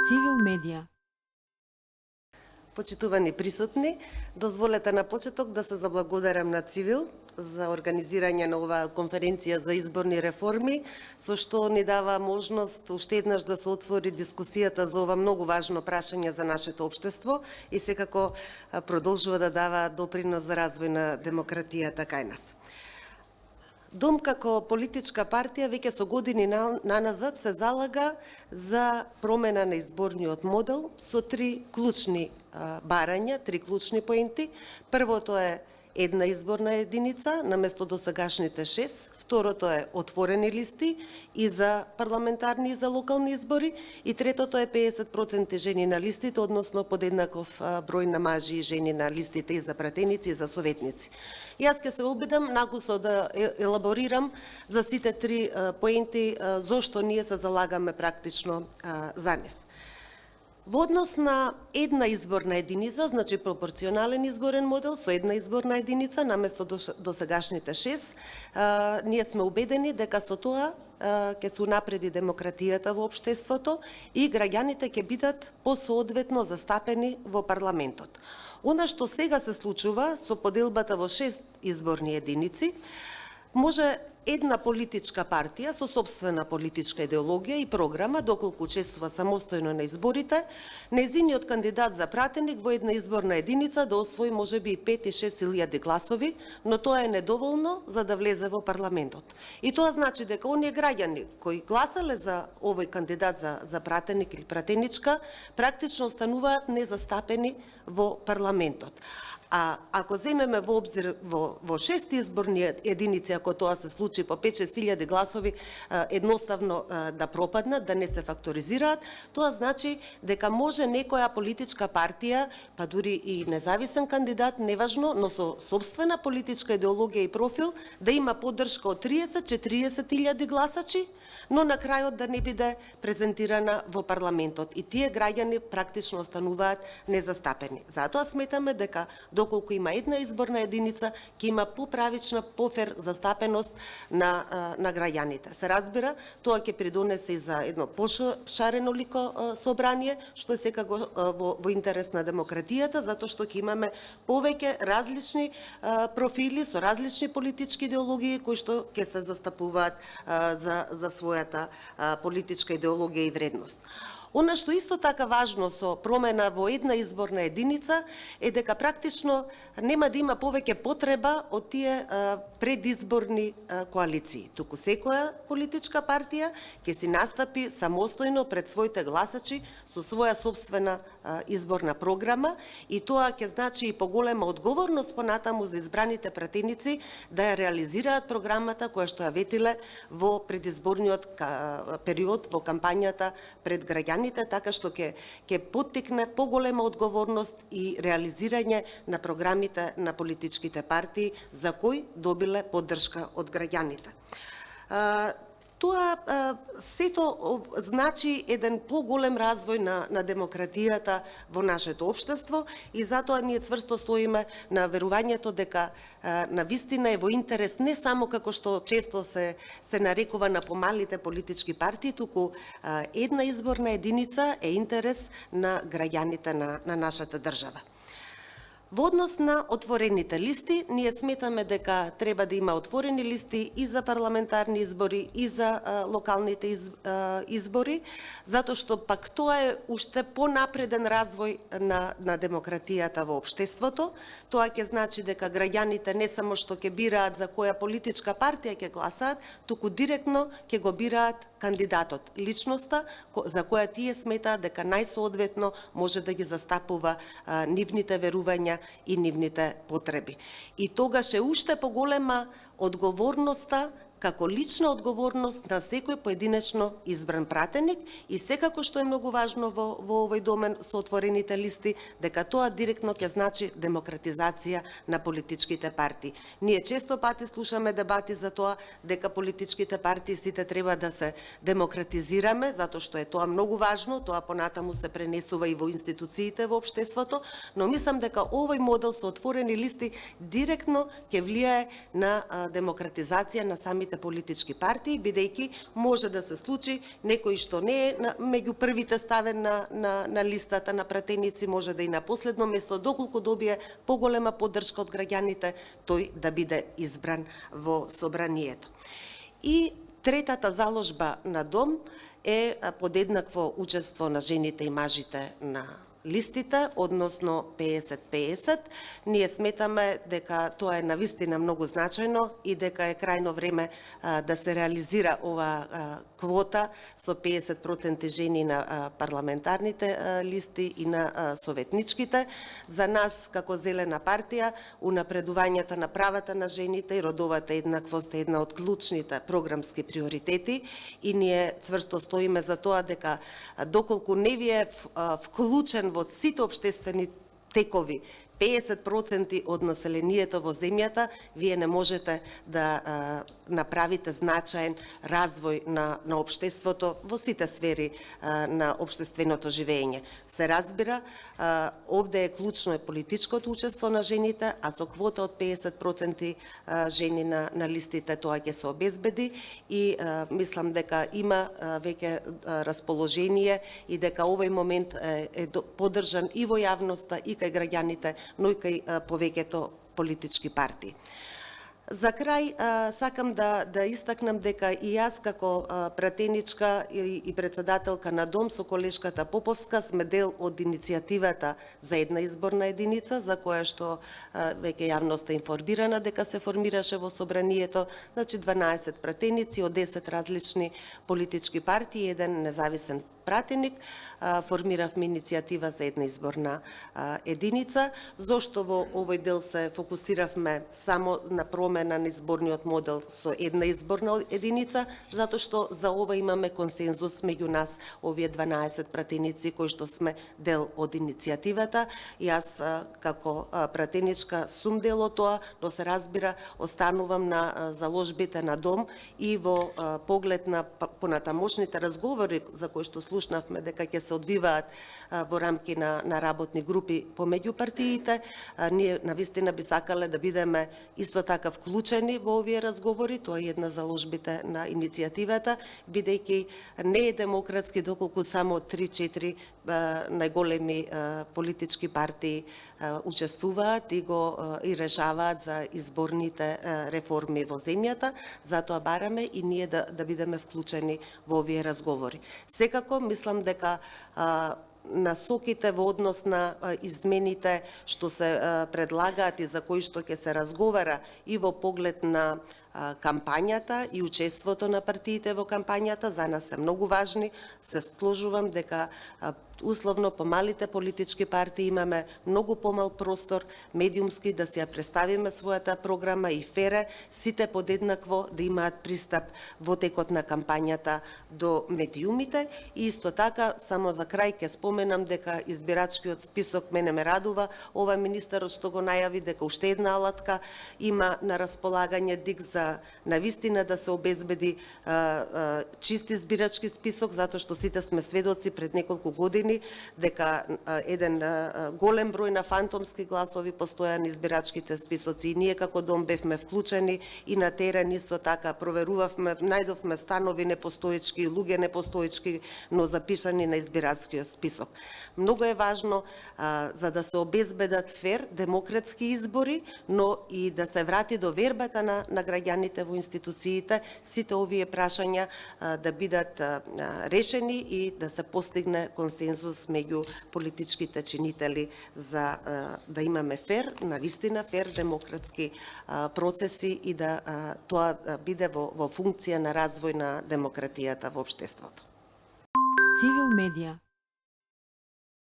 Цивил медија. Почитувани присутни, дозволете на почеток да се заблагодарам на Цивил за организирање на оваа конференција за изборни реформи, со што ни дава можност уште еднаш да се отвори дискусијата за ова многу важно прашање за нашето општество и секако продолжува да дава допринос за развој на демократијата кај нас. Дом како политичка партија веќе со години наназад се залага за промена на изборниот модел со три клучни барања, три клучни поенти. Првото е една изборна единица наместо досегашните 6, второто е отворени листи и за парламентарни и за локални избори и третото е 50% жени на листите, односно подеднаков број на мажи и жени на листите и за пратеници и за советници. Јас ќе се обидам нагусо да елаборирам за сите три поенти зошто ние се залагаме практично за нив. Во однос на една изборна единица, значи пропорционален изборен модел со една изборна единица наместо досегашните 6, ние сме убедени дека со тоа ќе се унапреди демократијата во општеството и граѓаните ќе бидат посоодветно застапени во парламентот. Она што сега се случува со поделбата во 6 изборни единици, може една политичка партија со собствена политичка идеологија и програма, доколку учествува самостојно на изборите, нејзиниот кандидат за пратеник во една изборна единица да освои можеби 5 и 6 илјади гласови, но тоа е недоволно за да влезе во парламентот. И тоа значи дека оние граѓани кои гласале за овој кандидат за пратеник или пратеничка, практично остануваат незастапени во парламентот. А ако земеме во обзир во 6 изборни единици, ако тоа се случи по 5-6 илјади гласови едноставно да пропаднат, да не се факторизираат, тоа значи дека може некоја политичка партија, па дури и независен кандидат, неважно, но со собствена политичка идеологија и профил, да има поддршка од 30-40 илјади гласачи, но на крајот да не биде презентирана во парламентот. И тие граѓани практично остануваат незастапени. Затоа сметаме дека доколку има една изборна единица, ќе има поправична, пофер застапеност на граѓаните. Се разбира, тоа ќе придонесе и за едно пошарено лико собрание, што е секако во интерес на демократијата, затоа што ќе имаме повеќе различни профили со различни политички идеологии кои што ќе се застапуваат за својата политичка идеологија и вредност. Она што исто така важно со промена во една изборна единица е дека практично нема да има повеќе потреба од тие предизборни коалиции. Туку секоја политичка партија ќе си настапи самостојно пред своите гласачи со своја собствена изборна програма и тоа ќе значи и поголема одговорност понатаму за избраните пратеници да ја реализираат програмата која што ја ветиле во предизборниот период во кампањата пред граѓаните, така што ќе поттикне поголема одговорност и реализирање на програмите на политичките партии за кои добиле поддршка од граѓаните. Тоа сето значи еден поголем развој на демократијата во нашето општество и затоа ние цврсто стоиме на верувањето дека на вистина е во интерес не само како што често се нарекува на помалите политички партии, туку една изборна единица е интерес на граѓаните на нашата држава. Во однос на отворените листи, ние сметаме дека треба да има отворени листи и за парламентарни избори, и за локалните избори, затоа што пак тоа е уште понапреден развој на демократијата во општеството. Тоа ќе значи дека граѓаните не само што ќе бираат за која политичка партија ќе гласаат, туку директно ќе го бираат кандидатот, личноста за која тие сметаат дека најсоодветно може да ги застапува нивните верувања и нивните потреби. И тогаш е уште поголема одговорноста како лична одговорност на секој поединечно избран пратеник и секако што е многу важно во овој домен со отворените листи, дека тоа директно ќе значи демократизација на политичките партии. Ние често пати слушаме дебати за тоа дека политичките партии сите треба да се демократизираме, затоа што е тоа многу важно, тоа понатаму се пренесува и во институциите во општеството, но мислам дека овој модел со отворени листи директно ќе влијае на демократизација на самите изборните политички партии, бидејќи може да се случи некој што не е меѓу првите ставен на листата на пратеници, може да и на последно место, доколку добие поголема поддршка од граѓаните, тој да биде избран во собранието. И третата заложба на Дом е подеднакво учество на жените и мажите на листите, односно 50-50. Ние сметаме дека тоа е навистина многу значајно и дека е крајно време да се реализира ова квота со 50% жени на парламентарните листи и на советничките. За нас, како Зелена партија, унапредувањето на правата на жените и родовата еднаквост е една од клучните програмски приоритети и ние цврсто стоиме за тоа дека доколку не ви е вклучен во сите општествени текови 50% од населението во земјата, вие не можете да направите значаен развој на општеството во сите сфери на општественото живење. Се разбира, овде е клучно политичкото учество на жените, а со квота од 50% жени на листите тоа ќе се обезбеди и мислам дека има веќе расположение и дека овој момент е поддржан и во јавноста и кај граѓаните, но и кај повеќето политички партии. За крај, сакам да истакнам дека и јас како пратеничка и председателка на Дом со колешката Поповска сме дел од иницијативата за една изборна единица, за која што веќе јавноста информирана дека се формираше во собранието, значи 12 пратеници од 10 различни политички партии и еден независен пратеник, формиравме иницијатива за една изборна единица. Зошто во овој дел се фокусиравме само на промена на изборниот модел со една изборна единица, затоа што за ова имаме консензус меѓу нас, овие 12 пратеници кои што сме дел од иницијативата. Јас како пратеничка сум дел од тоа, но се разбира, останувам на заложбите на Дом и во поглед на понатамошните разговори за кои што слушнавме дека ќе се одвиваат во рамки на работни групи помеѓу партиите. Ние навистина би сакале да бидеме исто така вклучени во овие разговори. Тоа е една заложбите на иницијативата, бидејќи не е демократски доколку само 3-4 најголеми политички партии учествуваат и решаваат за изборните реформи во земјата. Затоа бараме и ние да бидеме вклучени во овие разговори. Секако мислам дека насоките во однос на измените што се предлагаат и за кои што ќе се разговара и во поглед на кампањата и учеството на партиите во кампањата за нас се многу важни. Се сложувам дека условно по малите политички партии имаме многу помал простор медиумски да се ја представиме својата програма и фере, сите подеднакво да имаат пристап во текот на кампањата до медиумите. И исто така, само за крај ќе споменам дека избирачкиот список мене ме радува. Ова министерот што го најави дека уште една алатка има на располагање ДИК за навистина да се обезбеди чист избирачки список, затоа што сите сме сведоци пред неколку години дека еден голем број на фантомски гласови постоја на избирачките списоци и ние како Дом бевме вклучени и на терен исто така проверувавме, најдовме станови непостоечки, луѓе непостоечки, но запишани на избирачкиот список. Многу е важно за да се обезбедат фер, демократски избори, но и да се врати довербата на граѓаните во институциите, сите овие прашања да бидат решени и да се постигне консензус меѓу политичките чинители за да имаме фер, навистина фер демократски процеси и да тоа биде во функција на развој на демократијата во општеството. Цивил медија